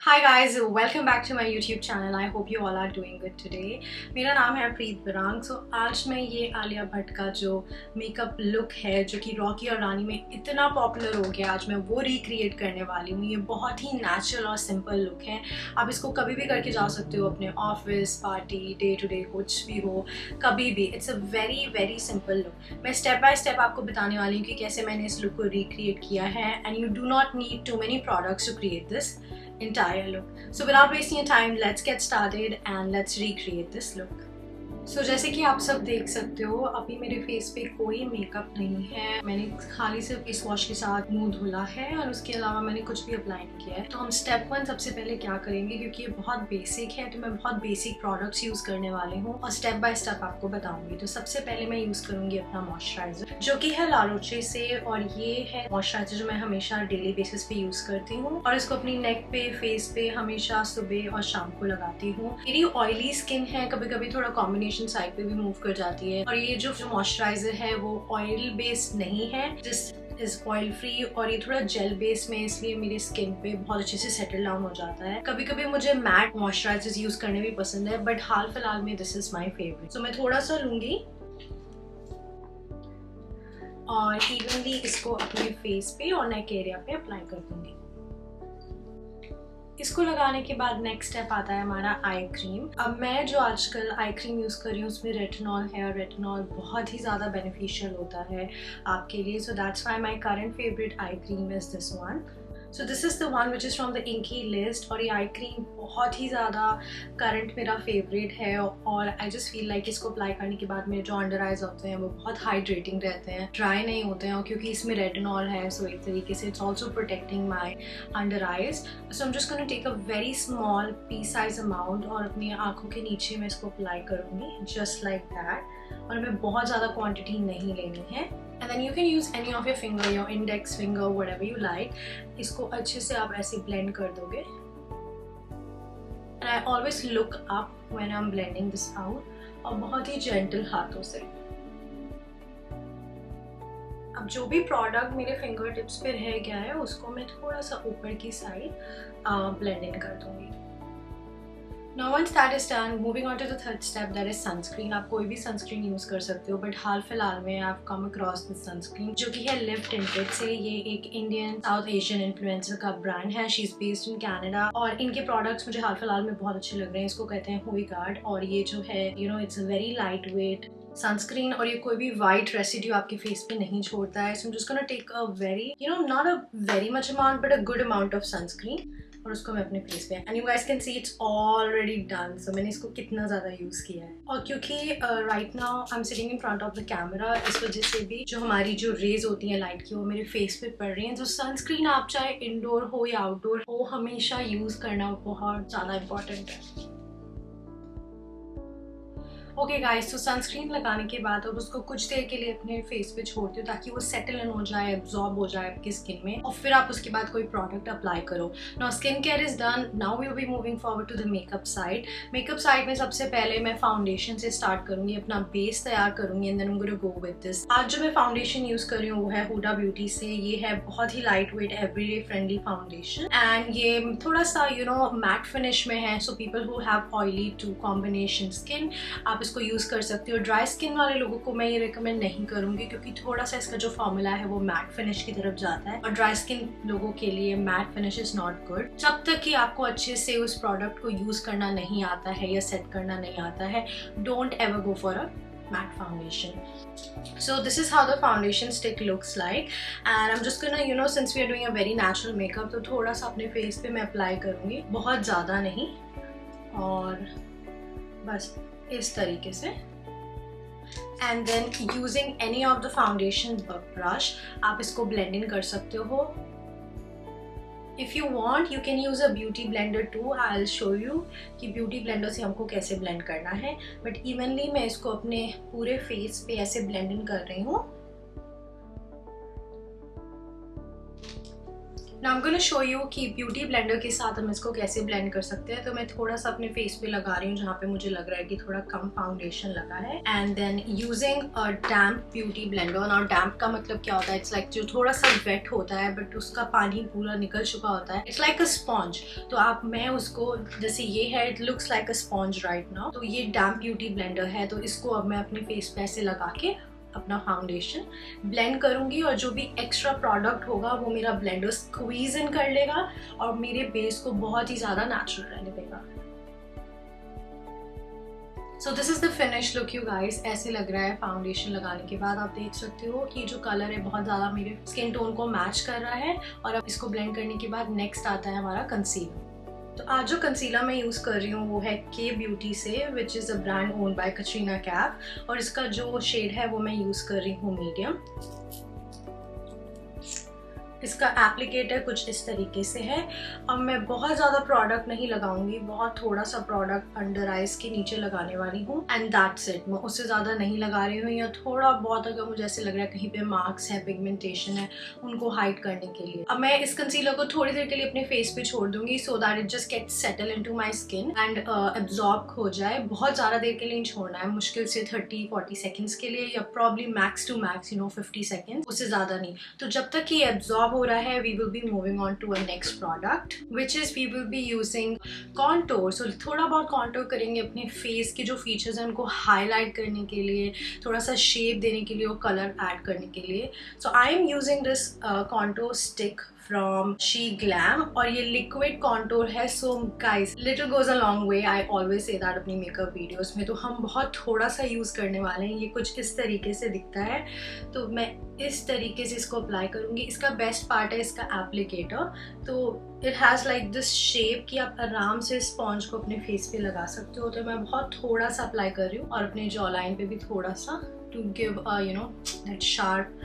Hi guys, welcome back to my YouTube channel. I hope you all are doing good today. मेरा नाम है प्रीत बरांग। आज मैं ये आलिया भट्ट का जो मेकअप लुक है जो कि रॉकी और रानी में इतना पॉपुलर हो गया, आज मैं वो रिक्रिएट करने वाली हूँ। ये बहुत ही नेचुरल और सिंपल लुक है। आप इसको कभी भी करके जा सकते हो, अपने office, party, day to day कुछ भी हो, कभी भी। It's a very simple look. मैं स्टेप बाय स्टेप आपको बताने वाली हूँ कि कैसे मैंने इस लुक को रिक्रिएट किया है। And you do not need too many products to create this entire look. So without wasting your time, let's get started and let's recreate this look. So जैसे कि आप सब देख सकते हो, अभी मेरे फेस पे कोई मेकअप नहीं है। मैंने खाली सिर्फ फेस वॉश के साथ मुंह धुला है और उसके अलावा मैंने कुछ भी अप्लाई नहीं किया है। तो हम स्टेप 1 सबसे पहले क्या करेंगे, क्योंकि ये बहुत बेसिक है तो मैं बहुत बेसिक प्रोडक्ट्स यूज करने वाली हूँ और स्टेप बाय स्टेप आपको बताऊंगी। तो सबसे पहले मैं यूज करूंगी अपना मॉइस्चराइजर जो कि है ला रोचे से, और ये है मॉइस्चराइजर जो मैं हमेशा डेली बेसिस पे यूज करती हूँ और इसको अपनी नेक पे, फेस पे हमेशा सुबह और शाम को लगाती हूँ। मेरी ऑयली स्किन है, कभी कभी थोड़ा कॉम्बिनेशन साइड पे भी मूव कर जाती है। और ये जो मॉइस्चराइजर है वो ऑयल बेस्ड नहीं है, जस्ट इज ऑयल फ्री, और ये थोड़ा जेल बेस में, इसलिए मेरी स्किन पे बहुत अच्छे से सेटल डाउन हो जाता है। कभी कभी मुझे मैट मॉइस्चराइजर यूज करने भी पसंद है, बट हाल फिलहाल में दिस इज माय फेवरेट। तो मैं थोड़ा सा लूंगी और इवनली इसको अपने फेस पे और नेक एरिया पे अप्लाई कर दूंगी। इसको लगाने के बाद नेक्स्ट स्टेप आता है हमारा आई क्रीम। अब मैं जो आजकल आई क्रीम यूज़ कर रही हूँ उसमें रेटिनॉल है, और रेटिनॉल बहुत ही ज़्यादा बेनिफिशियल होता है आपके लिए। So that's why my current favourite eye cream is this one. So this is the one which is from the inky list. और ये आई क्रीम बहुत ही ज़्यादा करंट मेरा फेवरेट है, और आई जस्ट फील लाइक इसको अप्लाई करने के बाद मेरे जो अंडर आइज होते हैं वो बहुत हाइड्रेटिंग रहते हैं, ड्राई नहीं होते हैं, और क्योंकि इसमें रेटिनॉल है सो एक तरीके से it's also protecting my under eyes. So I am just gonna take a very small pea size amount और अपनी आँखों के नीचे मैं इसको अप्लाई करूँगी जस्ट लाइक दैट। और हमें बहुत ज़्यादा क्वांटिटी नहीं लेनी है। And then you can use any of your finger, your index finger, whatever you like. इसको अच्छे से आप ऐसे ब्लेंड कर दोगे। And I always look up when I am blending this out, और बहुत ही जेंटल हाथों से। अब जो भी प्रोडक्ट मेरे फिंगर टिप्स पे रह गया है उसको मैं थोड़ा सा ऊपर की साइड ब्लेंड इन कर दूंगी। Now once that is done, moving on to the third step, that is sunscreen. आप कोई भी सनस्क्रीन यूज़ कर सकते हो, बट हाल फिलहाल में I've come across this sunscreen जो कि है लिव टिंटेड से। ये एक इंडियन साउथ एशियन इन्फ्लुएंसर का ब्रांड है। She is based in Canada, और इनके प्रोडक्ट्स मुझे हाल फिलहाल में बहुत अच्छे लग रहे हैं। इसको कहते हैं हुई गार्ड, और ये जो है it's a very light weight sunscreen, और ये कोई भी वाइट रेसिड्यू आपके फेस पे नहीं छोड़ता है। सो I'm just gonna take a very not a very much amount but a good amount of sunscreen, और उसको मैं अपने फेस पे, and you guys can see it's already done. So मैंने इसको कितना ज़्यादा यूज़ किया है। और क्योंकि right now I am sitting in front of the camera, इस वजह से भी जो हमारी जो रेज होती हैं लाइट की वो मेरे फेस पे पड़ रही हैं। तो सनस्क्रीन आप चाहे इंडोर हो या आउटडोर हो, हमेशा यूज़ करना बहुत ज़्यादा इम्पॉर्टेंट है। ओके गाइस, तो सनस्क्रीन लगाने के बाद अब उसको कुछ देर के लिए अपने फेस पे छोड़ती हूँ ताकि वो सेटल इन हो जाए, एब्जॉर्ब हो जाए आपकी स्किन में, और फिर आप उसके बाद कोई प्रोडक्ट अप्लाई करो। Now skin care is done, now we will be moving forward to the makeup side. Makeup side में सबसे पहले मैं फाउंडेशन से स्टार्ट करूंगी, अपना बेस तैयार करूंगी, and then I am gonna go with this. आज जो मैं फाउंडेशन यूज कर रही हूँ वो है हुडा ब्यूटी से। ये है बहुत ही light weight everyday friendly foundation, and ये थोड़ा सा मैट फिनिश में है। So people who have oily to combination skin, आप इसको यूज कर सकते हो। ड्राई स्किन वाले लोगों को मैं ये रिकमेंड नहीं करूंगी, क्योंकि थोड़ा सा इसका जो फॉर्मूला है वो मैट फिनिश की तरफ जाता है, और ड्राई स्किन लोगों के लिए matte finish is not good. जब तक कि आपको अच्छे से उस प्रोडक्ट को यूज करना नहीं आता है या सेट करना नहीं आता है, don't ever go for a matte foundation. So this is how the foundation stick looks like, and I'm just gonna since we are doing a very natural makeup, तो थोड़ा सा अपने फेस पे मैं अप्लाई करूंगी, बहुत ज़्यादा नहीं, और बस इस तरीके से। And then using any of the foundation brush आप इसको ब्लेंड इन कर सकते हो। If you want you can use a beauty blender too. I will show you कि ब्यूटी ब्लेंडर से हमको कैसे ब्लेंड करना है, बट इवनली मैं इसको अपने पूरे फेस पे ऐसे ब्लेंड इन कर रही हूँ। Now I'm going to show you कि ब्यूटी ब्लेंडर के साथ हम इसको कैसे ब्लेंड कर सकते हैं। तो मैं थोड़ा सा अपने फेस पे लगा रही हूँ जहाँ पे मुझे लग रहा है कि थोड़ा कम फाउंडेशन लगा है। And then using a damp beauty blender. और डैम्प का मतलब क्या होता है? इट्स लाइक जो थोड़ा सा वेट होता है बट उसका पानी पूरा निकल चुका होता है। It's like a sponge. तो मैं उसको, जैसे ये है, it looks like a sponge right now. तो ये डैम्प ब्यूटी ब्लेंडर है, तो इसको अब मैं अपने फेस पे ऐसे लगा के अपना फाउंडेशन ब्लेंड करूंगी और जो भी एक्स्ट्रा प्रोडक्ट होगा वो मेरा ब्लेंडर स्क्वीज इन कर लेगा और मेरे बेस को बहुत ही ज़्यादा नेचुरल रहने देगा। So this is the finish look you guys. ऐसे लग रहा है फाउंडेशन लगाने के बाद। आप देख सकते हो कि जो कलर है बहुत ज़्यादा मेरे स्किन टोन को मैच कर रहा है। और अब इसको ब्लेंड करने के बाद नेक्स्ट आता है हमारा कंसीलर। तो आज जो कंसीलर मैं यूज़ कर रही हूँ वो है के ब्यूटी से, which is a brand owned by Katrina Kaif. और इसका जो शेड है वो मैं यूज़ कर रही हूँ मीडियम। इसका एप्लीकेटर कुछ इस तरीके से है। अब मैं बहुत ज़्यादा प्रोडक्ट नहीं लगाऊंगी, बहुत थोड़ा सा प्रोडक्ट अंडर आइज के नीचे लगाने वाली हूँ एंड दैट्स इट। मैं उससे ज़्यादा नहीं लगा रही हूँ, या थोड़ा बहुत अगर मुझे ऐसे लग रहा है कहीं पे मार्क्स है, पिगमेंटेशन है, उनको हाइड करने के लिए। अब मैं इस कंसीलर को थोड़ी देर के लिए अपने फेस पे छोड़ दूंगी so that it just get settle in to my skin and absorb हो जाए। बहुत ज़्यादा देर के लिए नहीं छोड़ना है, मुश्किल से 30-40 सेकेंड्स के लिए, या probably max to max 50 seconds, उससे ज़्यादा नहीं। तो जब तक ये एब्जॉर्ब हो रहा है, we will be moving on to a next product which is we will be using contour. So थोड़ा बहुत कॉन्टोर करेंगे अपने फेस के जो फीचर्स हैं उनको हाईलाइट करने के लिए, थोड़ा सा शेप देने के लिए और कलर ऐड करने के लिए। So I am using this contour stick from Sheglam और ये लिक्विड कॉन्टोर है। So guys, little goes a long way, I always say that अपनी मेकअप वीडियोस में। तो हम बहुत थोड़ा सा यूज़ करने वाले हैं। ये कुछ इस तरीके से दिखता है, तो मैं इस तरीके से इसको अप्लाई करूँगी। इसका बेस्ट पार्ट है इसका एप्लीकेटर। तो it has like this shape कि आप आराम से स्पॉन्ज को अपने फेस पे लगा सकते हो। तो मैं बहुत थोड़ा सा अप्लाई कर रही हूँ और अपने जॉ लाइन पे भी थोड़ा सा, to give that sharp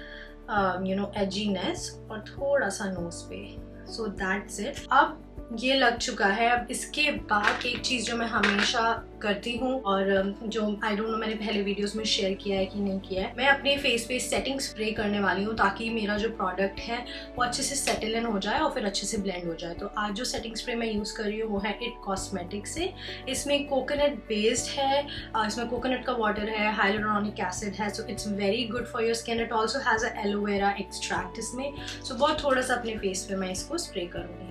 edginess, और थोड़ा सा नोज पे। So that's it. अब ये लग चुका है। अब इसके बाद एक चीज़ जो मैं हमेशा करती हूँ और जो आई डोंट नो मैंने पहले वीडियोस में शेयर किया है कि नहीं किया है, मैं अपने फेस पे सेटिंग स्प्रे करने वाली हूँ ताकि मेरा जो प्रोडक्ट है वो अच्छे से सेटल इन हो जाए और फिर अच्छे से ब्लेंड हो जाए। तो आज जो सेटिंग स्प्रे मैं यूज़ कर रही हूँ वो है इट कॉस्मेटिक से। इसमें कोकोनट बेस्ड है, इसमें कोकोनट का वाटर है, हाइलुरोनिक एसिड है। So it's very good for your skin. It also has a aloe vera extract इसमें। सो बहुत थोड़ा सा अपने फेस पे मैं इसको स्प्रे करूँगी।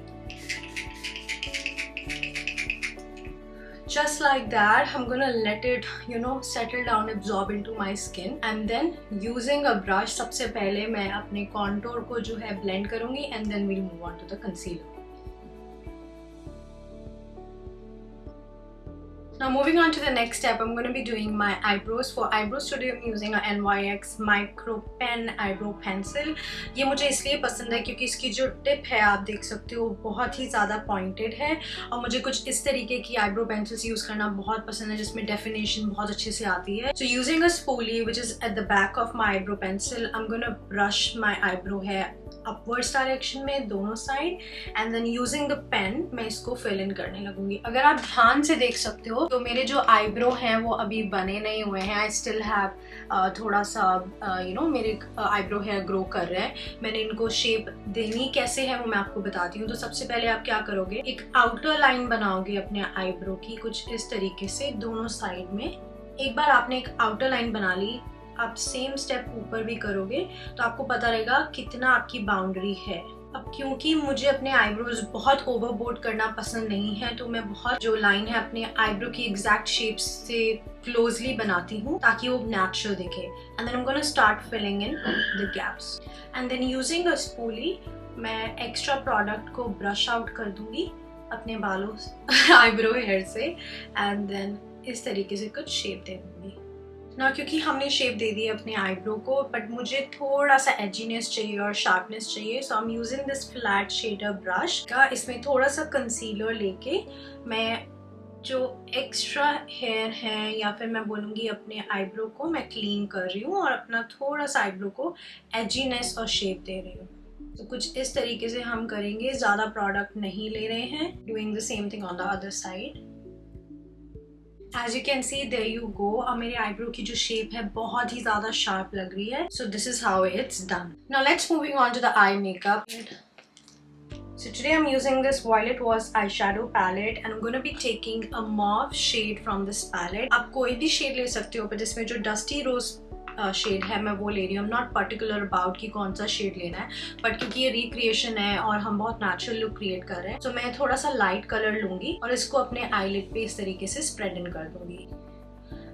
Just like that, I'm gonna let it, settle down, absorb into my skin, and then using a brush, सबसे पहले मैं अपने contour को जो है blend करूँगी, and then we'll move on to the concealer. Now moving on to the next step, I'm going to be doing my eyebrows. For eyebrows today I'm using a NYX Micro Pen eyebrow pencil. ये मुझे इसलिए पसंद है क्योंकि इसकी जो tip है आप देख सकते हो बहुत ही ज़्यादा पॉइंटेड है और मुझे कुछ इस तरीके की आईब्रो पेंसिल्स यूज़ करना बहुत पसंद है जिसमें डेफिनेशन बहुत अच्छे से आती है. So using a spoolie which is at the back of my eyebrow pencil, I'm gonna brush my eyebrow hair upwards direction में दोनों side and then using the pen मैं इसको फिल इन करने लगूंगी. अगर आप ध्यान से देख सकते हो तो मेरे जो आईब्रो हैं वो अभी बने नहीं हुए हैं. आई स्टिल हैव थोड़ा सा मेरे आईब्रो हेयर ग्रो कर रहे हैं. मैंने इनको शेप देनी कैसे है वो मैं आपको बताती हूँ. तो सबसे पहले आप क्या करोगे, एक आउटर लाइन बनाओगे अपने आईब्रो की कुछ इस तरीके से दोनों साइड में. एक बार आपने एक आउटर लाइन बना ली, आप सेम स्टेप ऊपर भी करोगे तो आपको पता रहेगा कितना आपकी बाउंड्री है. अब क्योंकि मुझे अपने आईब्रोज बहुत ओवरबोर्ड करना पसंद नहीं है तो मैं बहुत जो लाइन है अपने आईब्रो की एग्जैक्ट शेप से क्लोजली बनाती हूँ ताकि वो नेचुरल दिखे. And then I am gonna start filling in the gaps and then using a spoolie मैं एक्स्ट्रा प्रोडक्ट को ब्रश आउट कर दूंगी अपने बालों आईब्रो हेयर से एंड देन इस तरीके से कुछ शेप दे दूंगी ना. क्योंकि हमने शेप दे दी है अपने आईब्रो को बट मुझे थोड़ा सा एजीनेस चाहिए और शार्पनेस चाहिए. So I am using this flat shader brush का. इसमें थोड़ा सा कंसीलर लेके मैं जो एक्स्ट्रा हेयर है या फिर मैं बोलूँगी अपने आईब्रो को मैं क्लीन कर रही हूँ और अपना थोड़ा सा आईब्रो को एजीनेस और शेप दे रही हूँ. तो कुछ इस तरीके से हम करेंगे, ज़्यादा प्रोडक्ट नहीं ले रहे हैं. Doing the same thing on the other side. As you can see, there you go. अब मेरे आईब्रो की जो शेप है बहुत ही ज़्यादा शार्प लग रही है. So this is how it's done. Now let's moving on to the eye makeup. So today I'm using this Violet Voice eyeshadow palette and I'm going to be taking a mauve shade from this palette. आप कोई भी shade ले सकते हो, पर इसमें जो Dusty Rose shade है मैं वो ले रही हूँ. नॉट पर्टिकुलर अबाउट कि कौन सा शेड लेना है, बट क्योंकि ये रिक्रिएशन है और हम बहुत नेचुरल लुक क्रिएट कर रहे हैं, तो मैं थोड़ा सा लाइट कलर लूंगी और इसको अपने आईलिड पे इस तरीके से स्प्रेड इन कर दूंगी.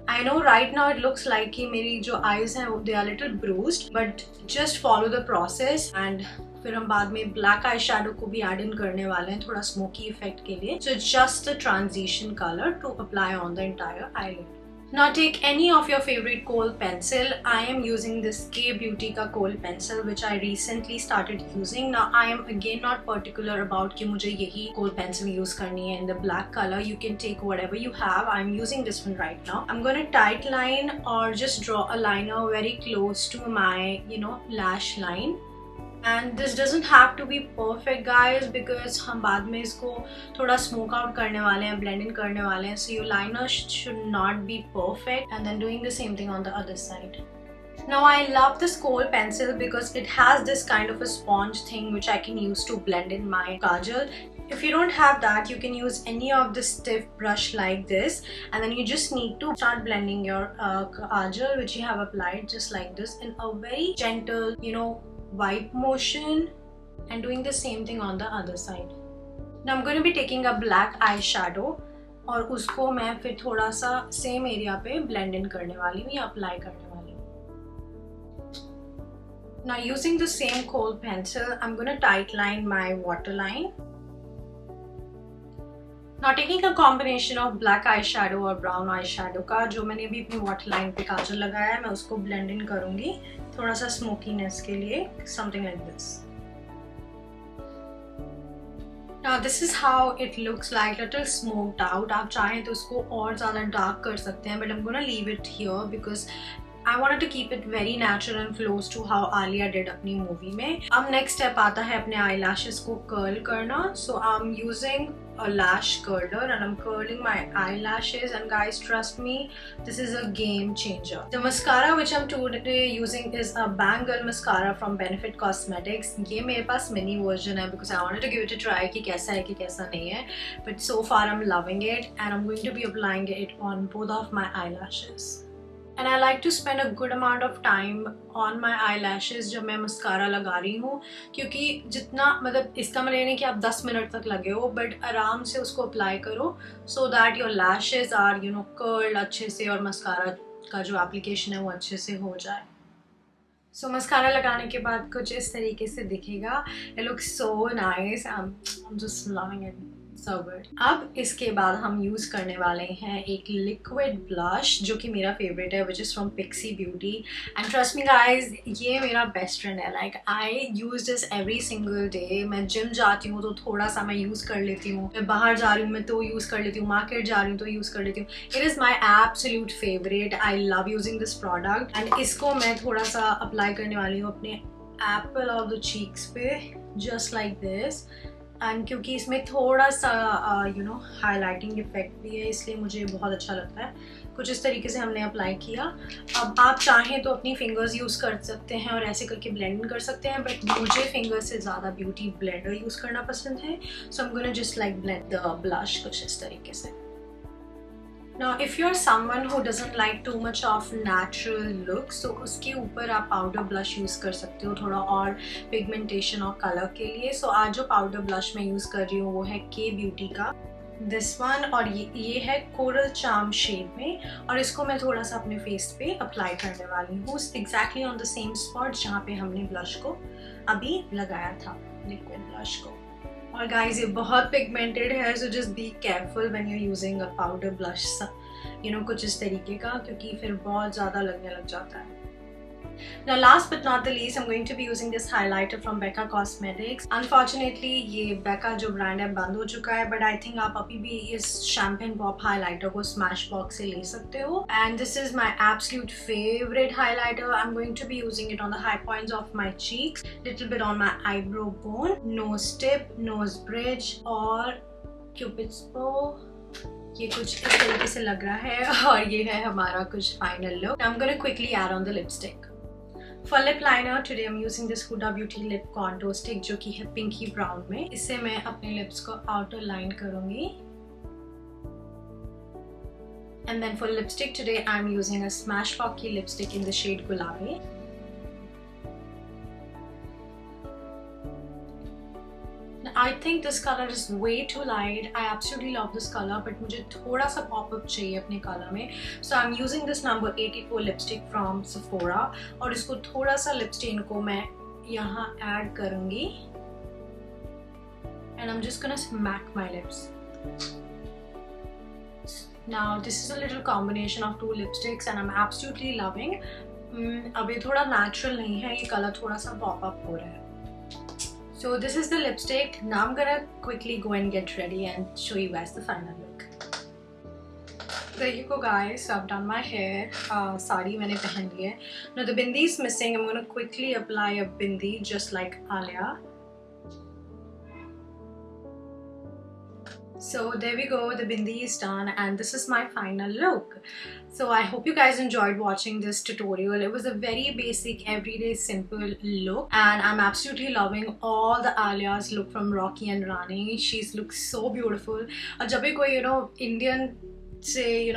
I know right now it looks like कि मेरी जो eyes हैं they are little bruised, but just follow the process and फिर हम बाद में ब्लैक आई शेडो को भी एड इन करने वाले हैं थोड़ा स्मोकी इफेक्ट के लिए. So it's just a transition color to apply on the entire eyelid. Now take any of your favorite kohl pencil. I am using this K Beauty का kohl pencil which I recently started using. Now I am again not particular about कि मुझे यही kohl pencil use करनी है in the black color. You can take whatever you have. I'm using this one right now. I'm going to tight line or just draw a liner very close to my lash line. And this doesn't have to be perfect guys because हम बाद में इसको थोड़ा smoke out करने वाले हैं, blend in करने वाले हैं. So your liner should not be perfect. And then doing the same thing on the other side. Now I love this kohl pencil because it has this kind of a sponge thing which I can use to blend in my kajal. If you don't have that, you can use any of the stiff brush like this, and then you just need to start blending your kajal which you have applied just like this in a very gentle, wipe motion, and doing the same thing on the other side. Now I'm going to be taking a black eyeshadow और उसको मैं फिर थोड़ा सा same area पे blend in करने वाली हूँ या अप्लाई करने वाली हूँ. Now using the same kohl pencil, I'm going to tight line my waterline. Now taking a combination of black eyeshadow और brown eyeshadow का जो मैंने अभी अपनी waterline पे काजल लगाया है, मैं उसको blend in करूँगी थोड़ा सा smokiness के लिए, something like this. Now this is how it looks like, little smoked out. आप चाहें तो उसको और ज़्यादा dark कर सकते हैं, but I'm gonna leave it here because I wanted to keep it very natural and close to how Alia did अपनी मूवी में. अब next step आता है अपने eyelashes को curl करना. So I'm using a lash curler and I'm curling my eyelashes, and guys trust me, this is a game changer. The mascara which I'm today using is a Bangle mascara from Benefit Cosmetics. ये मेरे पास mini version है because I wanted to give it a try कि कैसा है कि कैसा नहीं है, but so far I'm loving it and I'm going to be applying it on both of my eyelashes. And I like to spend a good amount of time on my eyelashes जब मैं mascara लगा रही हूँ, क्योंकि जितना मतलब इसका मतलब नहीं कि आप 10 मिनट तक लगे हो, बट आराम से उसको अप्लाई करो so that your lashes are curled अच्छे से और मस्कारा का जो एप्लीकेशन है वो अच्छे से हो जाए. So मस्कारा लगाने के बाद कुछ इस तरीके से दिखेगा. It looks so nice. I'm just loving it. So good. अब इसके बाद हम यूज करने वाले हैं एक लिक्विड ब्लश जो कि मेरा फेवरेट है, which is from Pixi Beauty. And trust me guys, ये मेरा बेस्ट फ्रेंड है. Like I use this every single day. मैं जिम जाती हूँ तो थोड़ा सा मैं यूज कर लेती हूँ, मैं बाहर जा रही हूँ मैं तो यूज कर लेती हूँ, मार्केट जा रही हूँ तो यूज कर लेती हूँ. It is my absolute favorite. I love using this product. And इसको मैं थोड़ा सा अप्लाई करने वाली हूँ अपने apple of the cheeks पे, just like this. एंड क्योंकि इसमें थोड़ा सा हाईलाइटिंग इफेक्ट भी है, इसलिए मुझे बहुत अच्छा लगता है. कुछ इस तरीके से हमने अप्लाई किया. अब आप चाहें तो अपनी फिंगर्स यूज़ कर सकते हैं और ऐसे करके ब्लेंड कर सकते हैं, बट मुझे फिंगर्स से ज़्यादा ब्यूटी ब्लेंडर यूज़ करना पसंद है. So I am gonna just like blend the blush कुछ इस तरीके से. Now if you're someone who doesn't like too much of natural look, so उसके ऊपर आप पाउडर ब्लश यूज़ कर सकते हो थोड़ा और पिगमेंटेशन और कलर के लिए. सो आज जो पाउडर ब्लश मैं यूज़ कर रही हूँ वो है K Beauty का दिस वन, और ये है कोरल चार्म शेड में, और इसको मैं थोड़ा सा अपने फेस पे अप्लाई करने वाली हूँ exactly on the same spot जहाँ पे हमने ब्लश को अभी लगाया था, लिक्विड ब्लश को. और गाइज ये बहुत पिगमेंटेड है, so just be careful when you using a powder blush, कुछ इस तरीके का, क्योंकि फिर बहुत ज़्यादा लगने लग जाता है. Now last but not the least, I'm going to be using this highlighter from Becca Cosmetics. Unfortunately ये Becca जो ब्रांड है बंद हो चुका है, but I think आप अभी भी इस Champagne Pop highlighter को Smashbox से ले सकते हो. And this is my absolute favorite highlighter. I'm going to be using it on the high points of my cheeks, little bit on my eyebrow bone, nose tip, nose bridge और Cupid's bow. ये कुछ इस तरीके से लग रहा है और ये है हमारा कुछ final look. I'm gonna quickly add on the lipstick. For lip liner, today I'm using this Huda Beauty Lip Contour Stick जो कि है पिंकी ब्राउन में. इससे मैं अपने लिप्स को आउटर लाइन करूँगी. And then for lipstick today I'm using a Smashbox की lipstick in the shade Gulabi. I think this color is way too light. I absolutely love this color, but मुझे थोड़ा सा pop-up चाहिए अपने color में. So I'm using this number 84 lipstick from Sephora और इसको थोड़ा सा lip stain को मैं यहाँ add करूँगी. And I'm just gonna smack my lips. Now this is a little combination of two lipsticks and I'm absolutely loving. अब ये थोड़ा natural नहीं है, ये color थोड़ा सा pop-up हो रहा है. So this is the lipstick. Now I'm gonna quickly go and get ready and show you guys the final look. There you go guys, so I've done my hair. Sari मैंने पहन ली है. Now the bindi is missing. I'm gonna quickly apply a bindi just like Alia. So there we go, the bindi is done and this is my final look. So I hope you guys enjoyed watching this tutorial. It was a very basic, everyday, simple look and I'm absolutely loving all the Alia's look from Rocky and Rani. She's looks so beautiful. और जब भी कोई Indian say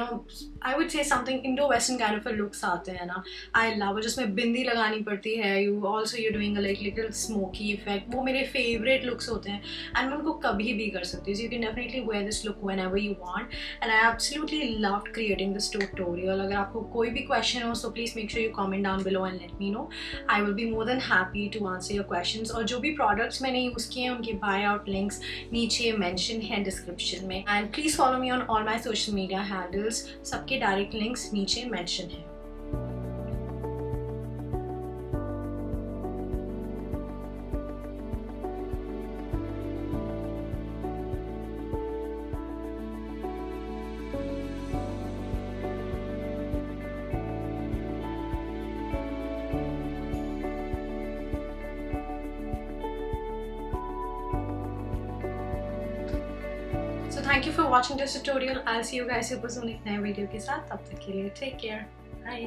I would say something Indo-Western kind of a looks आते हैं ना, I love it. जिसमें बिंदी लगानी पड़ती है, you're doing a little smoky effect. वो मेरे favorite looks होते हैं and मैं उनको कभी भी कर सकती हूँ. So you can definitely wear this look whenever you want. And I absolutely loved creating this tutorial. अगर आपको कोई भी question हो, so please make sure you comment down below and let me know. I will be more than happy to answer your questions. और जो भी products मैंने use किए हैं उनके buy out links नीचे mention है description में. And please follow me on all my social media handles. सबके डायरेक्ट लिंक्स नीचे मेंशन है. So thank you for watching this tutorial. I'll see you guys super soon एक नए video के साथ. तब तक के लिए take care. Bye.